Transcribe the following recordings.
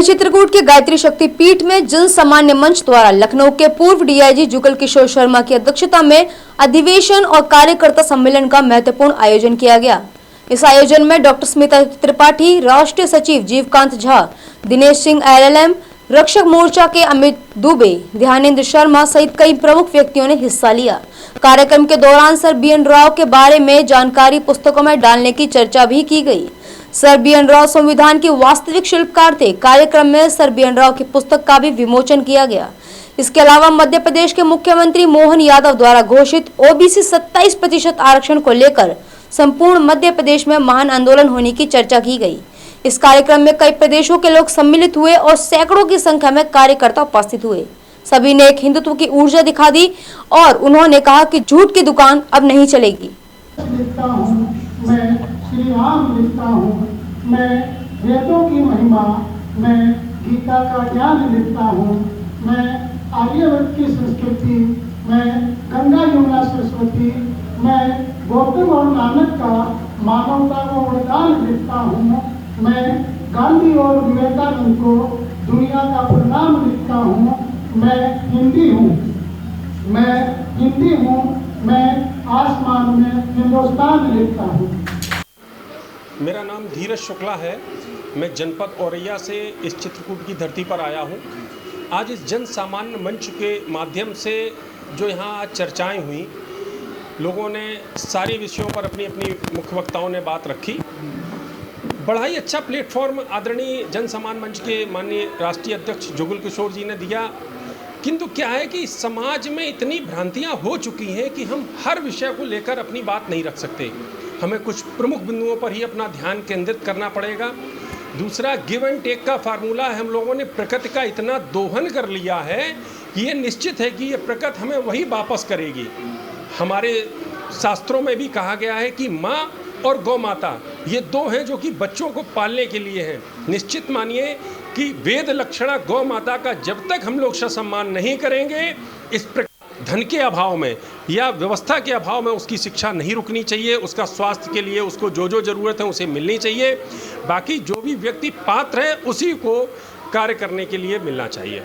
चित्रकूट के गायत्री शक्ति पीठ में जन सामान्य मंच द्वारा लखनऊ के पूर्व डीआईजी जुगल किशोर शर्मा की अध्यक्षता में अधिवेशन और कार्यकर्ता सम्मेलन का महत्वपूर्ण आयोजन किया गया। इस आयोजन में डॉक्टर स्मिता त्रिपाठी, राष्ट्रीय सचिव जीवकांत झा, दिनेश सिंह LLM, रक्षक मोर्चा के अमित दुबे, ध्यानेंद्र शर्मा सहित कई प्रमुख व्यक्तियों ने हिस्सा लिया। कार्यक्रम के दौरान सर BN राव के बारे में जानकारी पुस्तकों में डालने की चर्चा भी की गई। सर BN राव संविधान के वास्तविक शिल्पकार थे। कार्यक्रम में सर BN राव की पुस्तक का भी विमोचन किया गया। इसके अलावा मध्य प्रदेश के मुख्यमंत्री मोहन यादव द्वारा घोषित OBC 27% आरक्षण को लेकर संपूर्ण मध्य प्रदेश में महान आंदोलन होने की चर्चा की गई। इस कार्यक्रम में कई प्रदेशों के लोग सम्मिलित हुए और सैकड़ों की संख्या में कार्यकर्ता उपस्थित हुए। सभी ने एक हिंदुत्व की ऊर्जा दिखा दी और उन्होंने कहा कि झूठ की दुकान अब नहीं चलेगी। मैं श्री राम लिखता हूँ, मैं वेदों की महिमा, मैं गीता का ज्ञान लिखता हूँ, मैं आर्यवर्त की संस्कृति, मैं गंगा यमुना सरस्वती, मैं गौतम और नानक का मानवता को वरदान लिखता हूँ, मैं गांधी और विवेकानंद को दुनिया का प्रणाम लिखता हूँ, मैं हिंदी हूँ, मैं आसमान में हिंदुस्तान लिखता हूँ। मेरा नाम धीरज शुक्ला है। मैं जनपद औरैया से इस चित्रकूट की धरती पर आया हूँ। आज इस जन सामान्य मंच के माध्यम से जो यहाँ आज चर्चाएं हुई, लोगों ने सारे विषयों पर अपनी अपनी मुख्य वक्ताओं ने बात रखी। बड़ा ही अच्छा प्लेटफॉर्म आदरणीय जन सामान्य मंच के माननीय राष्ट्रीय अध्यक्ष जुगल किशोर जी ने दिया। किंतु क्या है कि समाज में इतनी भ्रांतियाँ हो चुकी हैं कि हम हर विषय को लेकर अपनी बात नहीं रख सकते। हमें कुछ प्रमुख बिंदुओं पर ही अपना ध्यान केंद्रित करना पड़ेगा। दूसरा, गिव एंड टेक का फार्मूला है। हम लोगों ने प्रकृति का इतना दोहन कर लिया है कि ये निश्चित है कि ये प्रकृति हमें वही वापस करेगी। हमारे शास्त्रों में भी कहा गया है कि माँ और गौ माता ये दो हैं जो कि बच्चों को पालने के लिए हैं। निश्चित मानिए कि वेद लक्षणा गौ माता का जब तक हम लोग सम्मान नहीं करेंगे, इस धन के अभाव में या व्यवस्था के अभाव में उसकी शिक्षा नहीं रुकनी चाहिए। उसका स्वास्थ्य के लिए उसको जो जो ज़रूरत है उसे मिलनी चाहिए। बाकी जो भी व्यक्ति पात्र है उसी को कार्य करने के लिए मिलना चाहिए।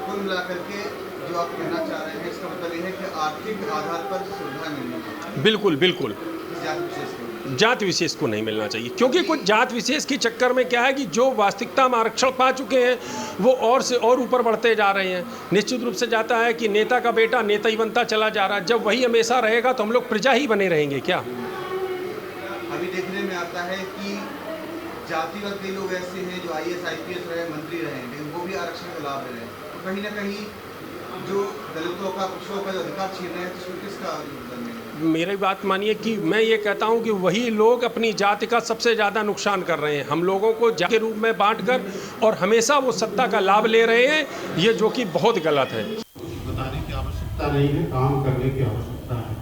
कुल मिलाकर के जो आप कहना चाह रहे हैं, इसका मतलब ये है कि आर्थिक आधार पर सुविधा मिलनी चाहिए। बिल्कुल बिल्कुल, जात विशेष को नहीं मिलना चाहिए, क्योंकि कुछ जात विशेष के चक्कर में क्या है कि जो वास्तविकता में आरक्षण पा चुके हैं वो और से और ऊपर बढ़ते जा रहे हैं। निश्चित रूप से जाता है कि नेता का बेटा नेता ही बनता चला जा रहा है। जब वही हमेशा रहेगा तो हम लोग प्रजा ही बने रहेंगे क्या? अभी देखने में आता है कि जातिगत कई लोग ऐसे हैं जो IAS IPS रहे, मंत्री रहे, लेकिन वो भी आरक्षण का लाभ ले रहे हैं। तो कहीं ना कहीं जो दलितों का, पिछड़ों का जो अधिकार छीन रहे हैं, तो किसका योगदान है? मेरी बात मानिए कि मैं ये कहता हूँ कि वही लोग अपनी जाति का सबसे ज़्यादा नुकसान कर रहे हैं। हम लोगों को जाति के रूप में बांटकर और हमेशा वो सत्ता का लाभ ले रहे हैं, ये जो कि बहुत गलत है। बताने की आवश्यकता नहीं है, काम करने की आवश्यकता है।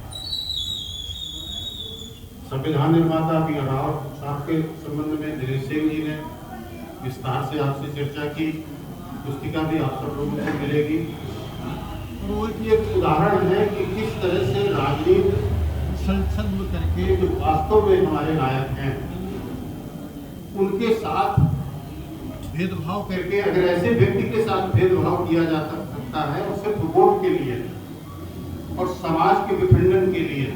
संविधान निर्माता BN राव साहब के संबंध में दिनेश सिंह जी ने विस्तार से आपसे चर्चा की। पुस्तिका भी आप सब लोगों को मिलेगी। वो एक उदाहरण है कि किस तरह से राजनीति संसद में करके जो वास्तव में हमारे नायक हैं उनके साथ भेदभाव करके, अगर ऐसे व्यक्ति के साथ भेदभाव किया जा सकता है और सिर्फ वोट के लिए और समाज के विखंडन के लिए,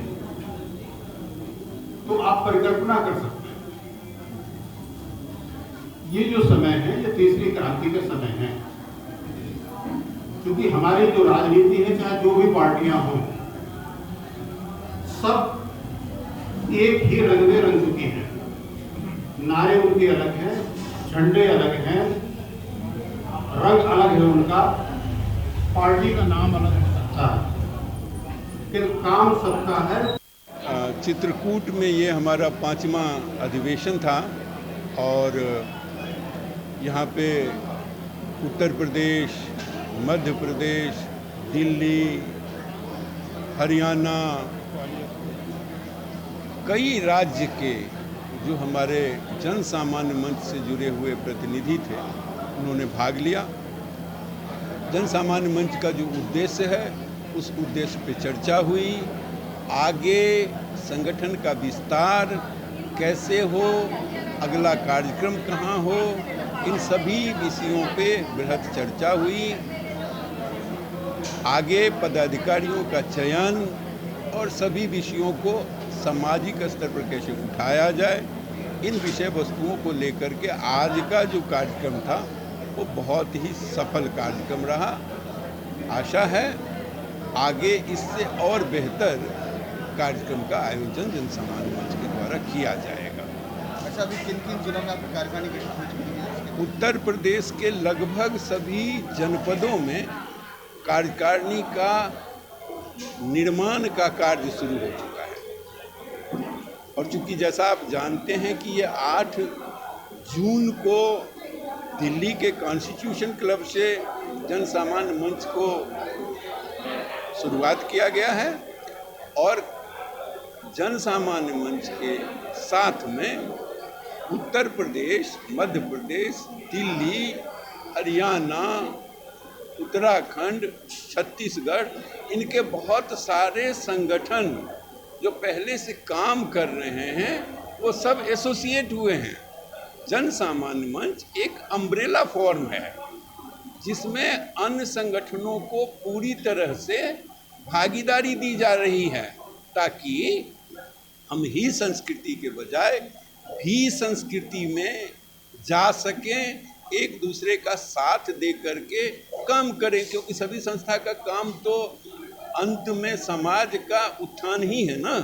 तो आप परिकल्पना कर सकते हैं। ये जो समय है ये तीसरी क्रांति का समय है, क्योंकि हमारी जो राजनीति है, चाहे जो भी पार्टियां हों, सब एक ही रंग में रंग चुकी हैं। नारे उनके अलग हैं, झंडे अलग हैं, रंग अलग है उनका, पार्टी का नाम अलग हो सकता है, लेकिन काम सबका है। चित्रकूट में ये हमारा 5वां अधिवेशन था और यहाँ पे उत्तर प्रदेश, मध्य प्रदेश, दिल्ली, हरियाणा, कई राज्य के जो हमारे जन सामान्य मंच से जुड़े हुए प्रतिनिधि थे उन्होंने भाग लिया। जन सामान्य मंच का जो उद्देश्य है उस उद्देश्य पे चर्चा हुई। आगे संगठन का विस्तार कैसे हो, अगला कार्यक्रम कहाँ हो, इन सभी विषयों पे बृहद चर्चा हुई। आगे पदाधिकारियों का चयन और सभी विषयों को सामाजिक स्तर पर कैसे उठाया जाए, इन विषय वस्तुओं को लेकर के आज का जो कार्यक्रम था वो बहुत ही सफल कार्यक्रम रहा। आशा है आगे इससे और बेहतर कार्यक्रम का आयोजन जन सामान्य मंच के द्वारा किया जाएगा। अच्छा, अभी किन किन जिलों में आपकी कार्यकारिणी की हो चुकी है? उत्तर प्रदेश के लगभग सभी जनपदों में कार्यकारिणी का निर्माण का कार्य शुरू हो चुका है। और चूंकि जैसा आप जानते हैं कि ये 8 जून को दिल्ली के कॉन्स्टिट्यूशन क्लब से जन सामान्य मंच को शुरुआत किया गया है और जन सामान्य मंच के साथ में उत्तर प्रदेश, मध्य प्रदेश, दिल्ली, हरियाणा, उत्तराखंड, छत्तीसगढ़, इनके बहुत सारे संगठन जो पहले से काम कर रहे हैं वो सब एसोसिएट हुए हैं। जन सामान्य मंच एक अम्ब्रेला फॉर्म है जिसमें अन्य संगठनों को पूरी तरह से भागीदारी दी जा रही है ताकि हम ही संस्कृति के बजाय भी संस्कृति में जा सकें, एक दूसरे का साथ दे करके काम करें, क्योंकि सभी संस्था का काम तो अंत में समाज का उत्थान ही है ना।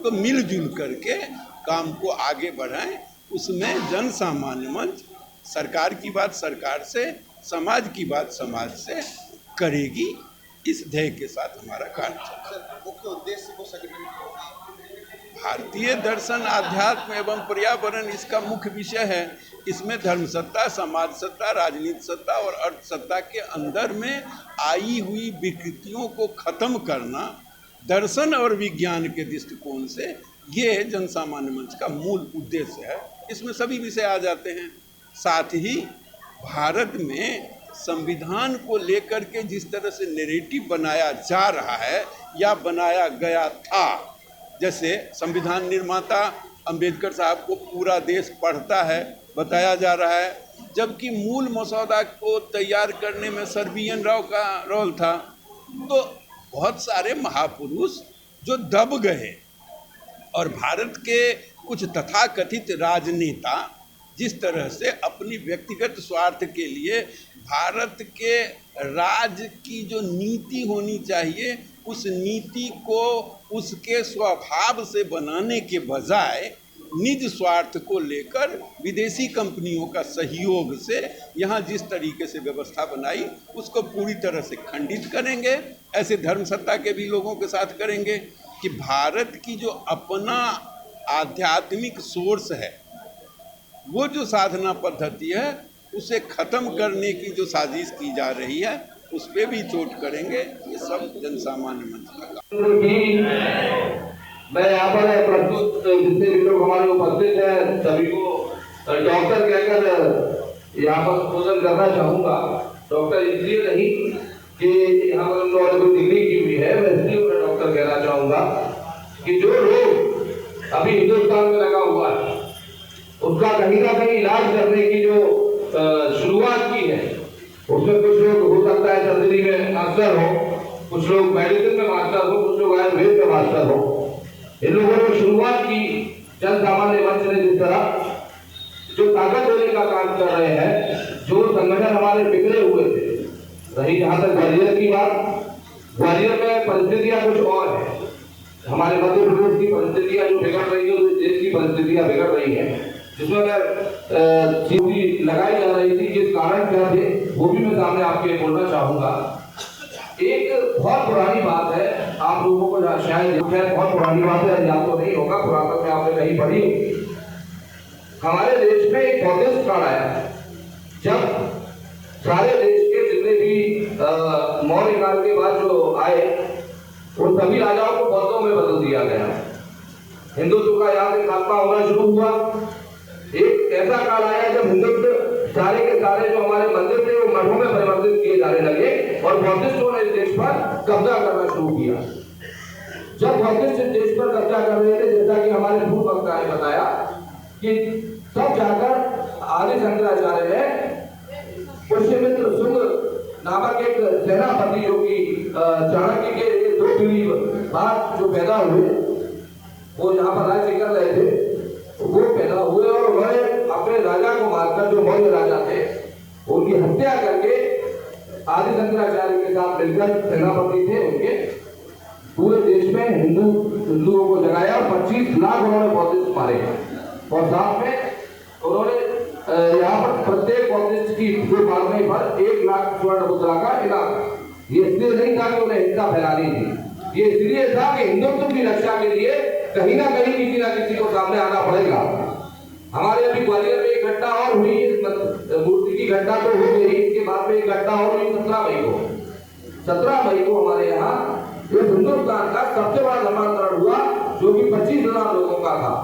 तो मिलजुल करके काम को आगे बढ़ाएं। उसमें जन सामान्य मंच सरकार की बात सरकार से, समाज की बात समाज से करेगी। इस ध्येय के साथ हमारा कार्य चल रहा है। मुख्य उद्देश्य को संगठन भारतीय दर्शन, आध्यात्म एवं पर्यावरण इसका मुख्य विषय है। इसमें धर्म सत्ता, समाज सत्ता, राजनीति सत्ता और अर्थ सत्ता के अंदर में आई हुई विकृतियों को खत्म करना दर्शन और विज्ञान के दृष्टिकोण से ये जन सामान्य मंच का मूल उद्देश्य है। इसमें सभी विषय आ जाते हैं। साथ ही भारत में संविधान को लेकर के जिस तरह से नैरेटिव बनाया जा रहा है या बनाया गया था, जैसे संविधान निर्माता अंबेडकर साहब को पूरा देश पढ़ता है बताया जा रहा है, जबकि मूल मसौदा को तैयार करने में सर BN राव का रोल था। तो बहुत सारे महापुरुष जो दब गए और भारत के कुछ तथाकथित राजनेता जिस तरह से अपनी व्यक्तिगत स्वार्थ के लिए भारत के राज्य की जो नीति होनी चाहिए उस नीति को उसके स्वभाव से बनाने के बजाय निज स्वार्थ को लेकर विदेशी कंपनियों का सहयोग से यहाँ जिस तरीके से व्यवस्था बनाई उसको पूरी तरह से खंडित करेंगे। ऐसे धर्म सत्ता के भी लोगों के साथ करेंगे कि भारत की जो अपना आध्यात्मिक सोर्स है, वो जो साधना पद्धति है, उसे खत्म करने की जो साजिश की जा रही है उस पर भी चोट करेंगे। ये सब जन सामान्य मंच का काम। मैं यहाँ पर प्रस्तुत जितने भी लोग हमारे उपस्थित हैं सभी को डॉक्टर कहकर यहाँ पर संबोधन करना चाहूँगा। डॉक्टर इसलिए नहीं कि यहाँ पर उन्होंने कोई डिग्री की हुई है, मैं इसलिए उन्हें डॉक्टर कहना चाहूँगा कि जो लोग अभी हिंदुस्तान में लगा हुआ है उसका कहीं ना कहीं इलाज करने की जो शुरुआत की है, उसमें कुछ लोग हो सकता है सर्जरी में मास्टर हो, कुछ लोग मेडिसिन में मास्टर हो, कुछ लोग आयुर्वेद में मास्टर हो। इन लोगों ने शुरुआत की जन सामान्य मंच ने जिस तरह जो ताकत देने का काम कर रहे हैं, जो संगठन हमारे बिखरे हुए थे, रही जहाँ तक ग्वालियर की बात, ग्वालियर में परिस्थितियाँ कुछ और है। हमारे मध्य प्रदेश की परिस्थितियाँ जो बिगड़ रही है, देश की परिस्थितियाँ बिगड़ रही है, जिसमें सीधी लगाई जा रही थी, जिस कारण क्या थे वो भी मैं सामने आपके बोलना चाहूँगा। एक बहुत पुरानी बात है, आप लोगों को शायद बहुत पुरानी बात है, याद तो नहीं होगा, पुरातन में आपने कहीं पढ़ी। हमारे देश में एक बौद्धिस्ट काल आया जब सारे देश के जितने भी मौर्य काल के बाद जो आए उन सभी राजाओं को बौद्धों में बदल दिया गया। हिंदुत्व का यहाँ से खात्मा होना शुरू हुआ। एक ऐसा काल आया जब हिंदुत्व सारे के सारे जो हमारे मंदिर थे वो मठों में परिवर्तित किए जाने लगे और बौद्धिस्टों ने इस देश पर कब्जा करना शुरू किया। जब बौद्धिस्ट इस देश पर कब्जा कर रहे थे, जैसा कि हमारे पूर्व वक्ता ने बताया कि तब जाकर आदि शंकराचार्य ने पुष्यमित्र शुंग नामक एक सेनापति जो कि चाणक्य के 2 पीढ़ी बाद जो पैदा हुए, वो यहाँ पर राज्य कर रहे थे, वो पैदा हुए और उन्होंने अपने राजा को मारकर, जो मौर्य राजा थे, उनकी हत्या करके आदि शंकराचार्य के साथ मिलकर सेनापति थे उनके, पूरे देश में हिंदुओं को जगाया और 25 लाख उन्होंने बौद्धिस्ट मारे और साथ में उन्होंने यहाँ पर प्रत्येक बौद्धिस्ट की जो मारने पर 1 लाख स्वर्ण मुद्रा का इनाम। ये इसलिए नहीं था कि उन्हें हिंसा फैलानी थी, ये इसलिए था कि हिंदुत्व की रक्षा के लिए कहीं ना कहीं किसी ना किसी को सामने आना पड़ेगा। हमारे अभी ग्वालियर में एक घटना और हुई, मूर्ति की घटना तो हो गई, इसके बाद में एक घटना और हुई 17 मई को हमारे यहाँ हिंदुस्तान का सबसे बड़ा धर्मांतरण हुआ, जो कि 25,000 लोगों का था।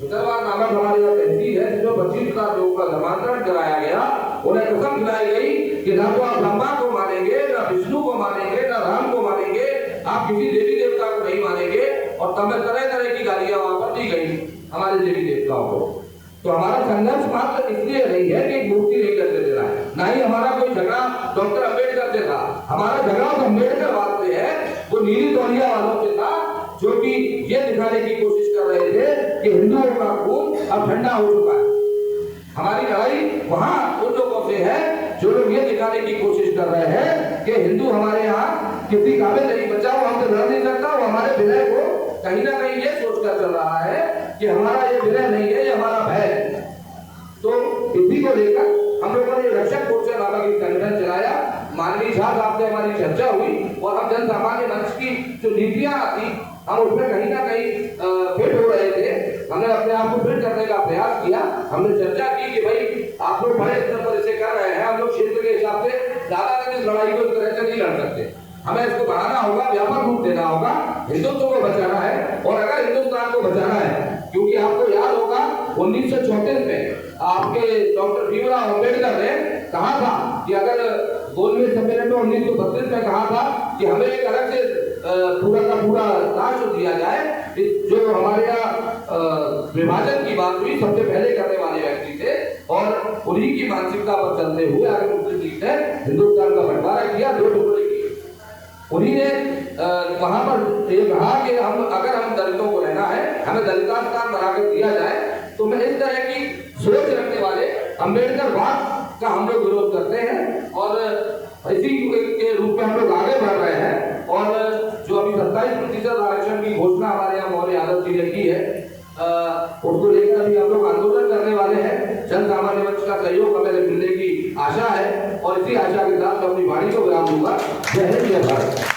मुसलमान नामक हमारे यहाँ तहसील है, जिसमें 25,000 लोगों का धर्मांतरण कराया गया। उन्हें कसम खिलाई गई कि ना तो आप ब्रह्मा को मानेंगे, ना विष्णु को मानेंगे, ना राम को मानेंगे, आप किसी देवी देवता को नहीं मानेंगे। और तब तरह तरह की गालियां वहां पर दी गई हमारे देवी देवताओं को। तो हमारा संघर्ष मात्र इसलिए नहीं है कि मूर्ति नहीं करने देना है, ना ही हमारा कोई झगड़ा डॉक्टर अम्बेडकर से था। हमारा झगड़ा तो अम्बेडकर वास्ते है, वो नीली तौलिया वालों से था, जो कि ये दिखाने की कोशिश कर रहे थे कि हिंदुओं का खून अब ठंडा हो चुका है। हमारी लड़ाई वहां उन लोगों से है जो लोग ये दिखाने की कोशिश कर रहे हैं कि हिंदू हमारे यहाँ किसी काबिल नहीं बचा, वो हमसे लड़ नहीं सकता, वो हमारे विनय को कहीं ना कहीं ये सोचकर चल रहा है कि हमारा ये विनय नहीं है, ये हमारा भय है। तो इसी को लेकर हम लोगों ने रक्षक मोर्चा नामक एक संगठन चलाया। माननीय झा साहब से हमारी चर्चा हुई और हम जन सामान्य मंच की जो नीतियां आती, हम उसमें कहीं ना कहीं फिट हो रहे थे। हमने अपने आप को फिट करने का प्रयास किया। हमने चर्चा की कि भाई आप लोग बड़े स्तर पर इसे कर रहे हैं, हम लोग क्षेत्र के हिसाब से ज्यादा इस लड़ाई को इस तरह से नहीं लड़ सकते, हमें इसको बढ़ाना होगा, व्यापक रूप देना होगा, हिंदुत्व को बचाना है। और अगर हिंदुस्तान को बचाना है, क्योंकि आपको याद होगा 1934 में आपके डॉक्टर भीमराव अम्बेडकर ने कहा था कि अगर 12वें सम्मेलन में 1932 में कहा था कि हमें एक अलग से पूरा का पूरा राष्ट्र दिया जाए। जो हमारे यहाँ विभाजन की बात हुई, सबसे पहले करने वाले व्यक्ति थे और उन्हीं की मानसिकता पर चलते हुए आगे मुस्लिम लीग ने हिंदुस्तान का बंटवारा किया, 2 टुकड़े किए। उन्हीं ने वहां पर ये कहा कि अगर हम दलितों को रहना है, हमें दलितास्तान बनाकर दिया जाए। तो मैं इस तरह की सोच रखने वाले अम्बेडकरवाद का हम लोग विरोध करते हैं और इसी के रूप में हम लोग आगे बढ़ रहे हैं। और जो अभी 27% आरक्षण की घोषणा हमारे यहाँ मौर्य यादव जी ने की है, उसको लेकर अभी हम लोग आंदोलन करने वाले हैं। जन सामान्य मंच का सहयोग हमें मिलने की आशा है और इसी आशा के साथ मैं अपनी वाणी को विराम दूंगा। जय हिंद, जय भारत।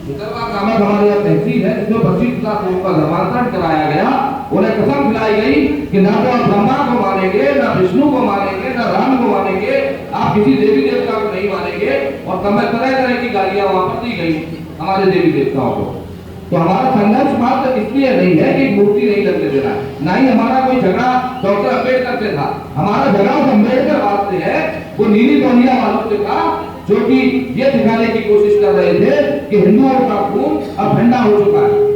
मुसलमान नामक हमारे यहाँ तहसील है, जिसमें 25,000 लोगों का धर्मांतरण कराया गया। उन्हें कसम खिलाई गई कि ना तो आप ब्रह्मा को मानेंगे, ना विष्णु को मानेंगे, ना राम को मानेंगे, आप किसी देवी देवता को नहीं मानेंगे। और तब तरह तरह की गालियां वहां पर दी गई हमारे देवी देवताओं को। तो हमारा संघर्ष मात्र इसलिए नहीं है कि मूर्ति नहीं लगने देना, ना ही हमारा कोई झगड़ा डॉक्टर अम्बेडकर से था। हमारा झगड़ा अम्बेडकर वास्ते है, वो नीली तौलिया वालों से था, जो कि ये दिखाने की कोशिश कर रहे थे कि हिंदुओं का खून अब ठंडा हो चुका है।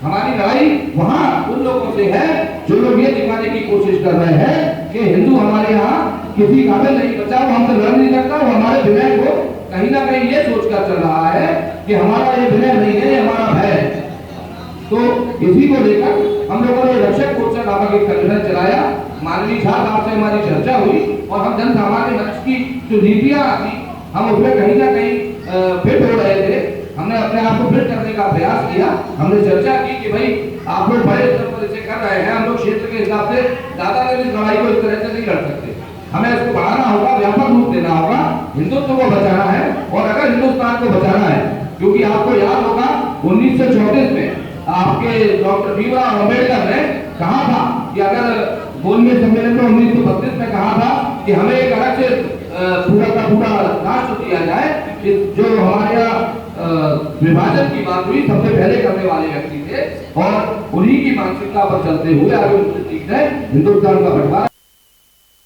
हमारी लड़ाई वहां उन लोगों से है जो लोग ये दिखाने की कोशिश कर रहे हैं कि हिंदू हमारे यहाँ किसी काबिल नहीं बचा, वो हमसे लड़ नहीं सकता, वो हमारे विनय को कहीं ना कहीं ये सोचकर चल रहा है कि हमारा ये विनय नहीं है, ये हमारा भय है। तो इसी को लेकर हम लोगों ने रक्षक मोर्चा नामक एक संगठन चलाया। माननीय झा साहब से हमारी चर्चा हुई और हम जन सामान्य मंच की जो नीतियां आती, हम उसमें कहीं ना कहीं फिट हो रहे थे। हमने अपने आप को फिट करने का प्रयास किया। हमने चर्चा की कि भाई आप लोग बड़े स्तर पर इसे कर रहे हैं, हम लोग क्षेत्र के हिसाब से ज्यादा इस लड़ाई को इस तरह से नहीं लड़ सकते, हमें इसको बढ़ाना होगा, व्यापक रूप देना होगा, हिंदुत्व को बचाना है। और अगर हिंदुस्तान को बचाना है, क्योंकि आपको याद होगा 1934 में आपके डॉक्टर भीमराव अम्बेडकर ने कहा था कि अगर 12वें सम्मेलन में 1932 में कहा था कि हमें एक अलग से पूरा का पूरा राष्ट्र दिया जाए। जो हमारे यहाँ विभाजन की बात हुई, सबसे पहले करने वाले व्यक्ति थे और उन्हीं की मानसिकता पर चलते हुए आगे मुस्लिम लीग ने हिंदुस्तान का बंटवारा